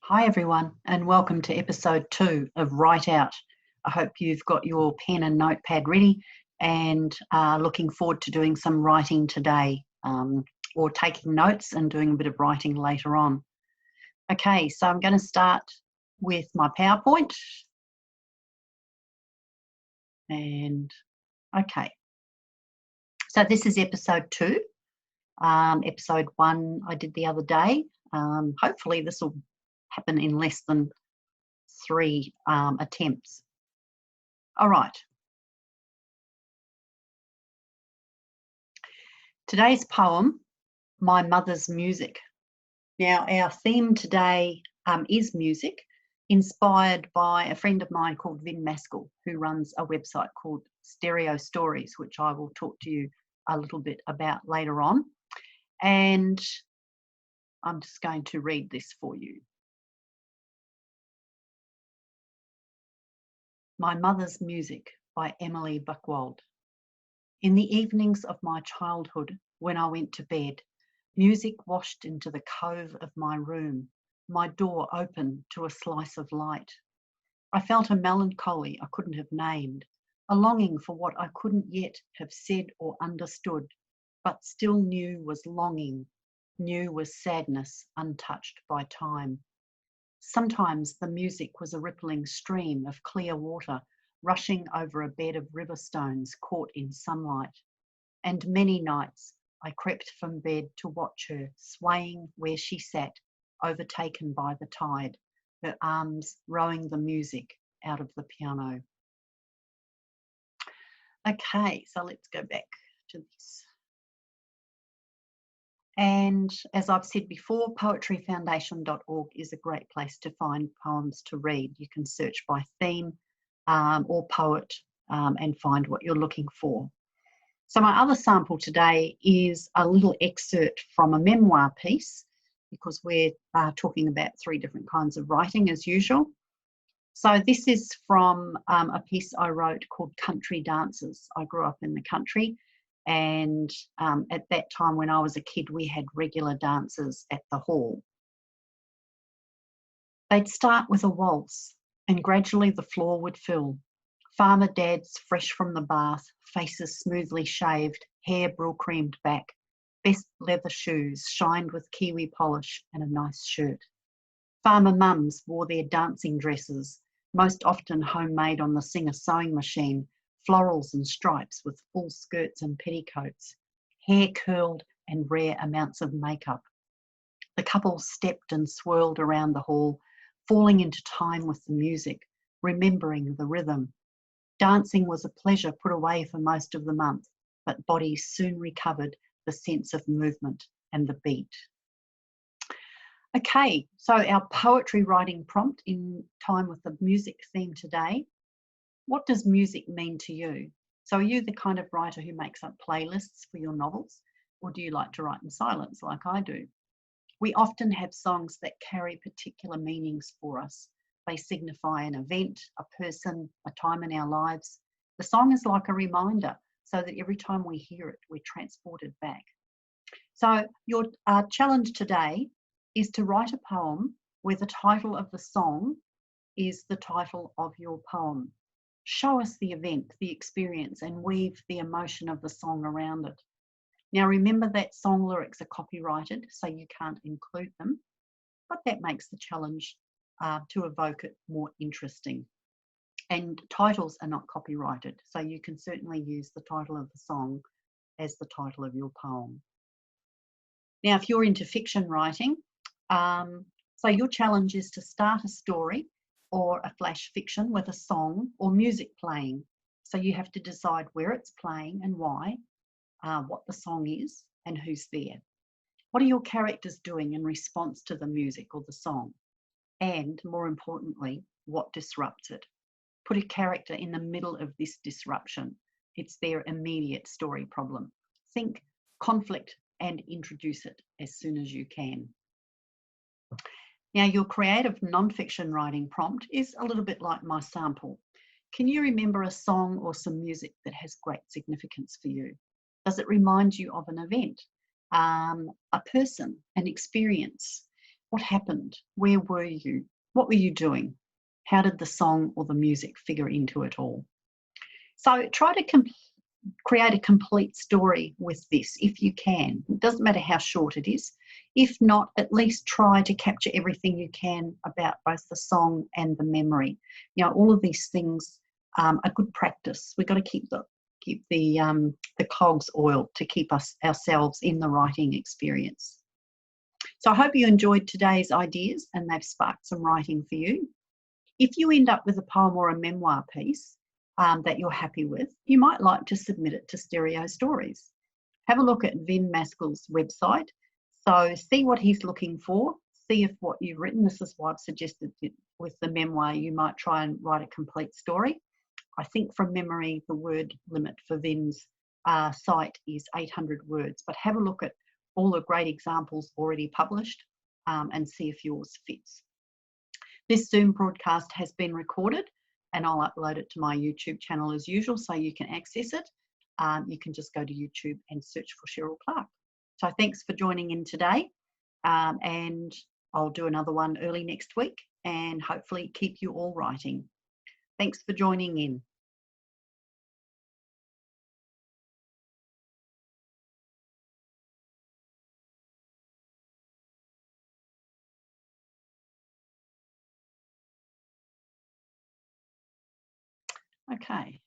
Hi everyone, and welcome to episode 2 of Write Out. I hope you've got your pen and notepad ready and are looking forward to doing some writing today, or taking notes and doing a bit of writing later on. Okay, so I'm going to start with my PowerPoint. And okay, so this is episode 2. Episode 1 I did the other day. Hopefully this will happen in less than 3 attempts. All right. Today's poem, My Mother's Music. Now, our theme today is music, inspired by a friend of mine called Vin Maskell, who runs a website called Stereo Stories, which I will talk to you a little bit about later on. And I'm just going to read this for you. My Mother's Music by Emily Buchwald. In the evenings of my childhood, when I went to bed, music washed into the cove of my room, my door open to a slice of light. I felt a melancholy I couldn't have named, a longing for what I couldn't yet have said or understood, but still knew was longing, knew was sadness untouched by time. Sometimes the music was a rippling stream of clear water rushing over a bed of river stones caught in sunlight. And many nights I crept from bed to watch her swaying where she sat, overtaken by the tide, her arms rowing the music out of the piano. Okay, so let's go back to this. And as I've said before, poetryfoundation.org is a great place to find poems to read. You can search by theme or poet and find what you're looking for. So my other sample today is a little excerpt from a memoir piece, because we're talking about 3 different kinds of writing as usual. So this is from a piece I wrote called Country Dances. I grew up in the country, and at that time when I was a kid, we had regular dances at the hall. They'd start with a waltz, and gradually the floor would fill. Farmer dads fresh from the bath, faces smoothly shaved, hair brill-creamed back, best leather shoes shined with kiwi polish and a nice shirt. Farmer mums wore their dancing dresses, most often homemade on the Singer sewing machine, florals and stripes with full skirts and petticoats, hair curled and rare amounts of makeup. The couple stepped and swirled around the hall, falling into time with the music, remembering the rhythm. Dancing was a pleasure put away for most of the month, but bodies soon recovered the sense of movement and the beat. Okay, so our poetry writing prompt in time with the music theme today. What does music mean to you? So are you the kind of writer who makes up playlists for your novels, or do you like to write in silence like I do? We often have songs that carry particular meanings for us. They signify an event, a person, a time in our lives. The song is like a reminder, so that every time we hear it, we're transported back. So your challenge today is to write a poem where the title of the song is the title of your poem. Show us the event, the experience, and weave the emotion of the song around it. Now remember that song lyrics are copyrighted, so you can't include them, but that makes the challenge to evoke it more interesting. And titles are not copyrighted, so you can certainly use the title of the song as the title of your poem. Now, if you're into fiction writing, so your challenge is to start a story or a flash fiction with a song or music playing. So you have to decide where it's playing and why, what the song is and who's there. What are your characters doing in response to the music or the song? And more importantly, what disrupts it? Put a character in the middle of this disruption. It's their immediate story problem. Think conflict and introduce it as soon as you can. Now, your creative nonfiction writing prompt is a little bit like my sample. Can you remember a song or some music that has great significance for you? Does it remind you of an event, a person, an experience? What happened? Where were you? What were you doing? How did the song or the music figure into it all? So try to create a complete story with this if you can. It doesn't matter how short it is. If not, at least try to capture everything you can about both the song and the memory. You know, all of these things are good practice. We've got to keep the cogs oiled to keep ourselves in the writing experience. So I hope you enjoyed today's ideas and they've sparked some writing for you. If you end up with a poem or a memoir piece that you're happy with, you might like to submit it to Stereo Stories. Have a look at Vin Maskell's website. So see what he's looking for, see if what you've written, this is why I've suggested with the memoir, you might try and write a complete story. I think from memory, the word limit for Vin's site is 800 words, but have a look at all the great examples already published and see if yours fits. This Zoom broadcast has been recorded and I'll upload it to my YouTube channel as usual so you can access it. You can just go to YouTube and search for Sherryl Clarke. So thanks for joining in today and I'll do another one early next week and hopefully keep you all writing. Thanks for joining in. Okay.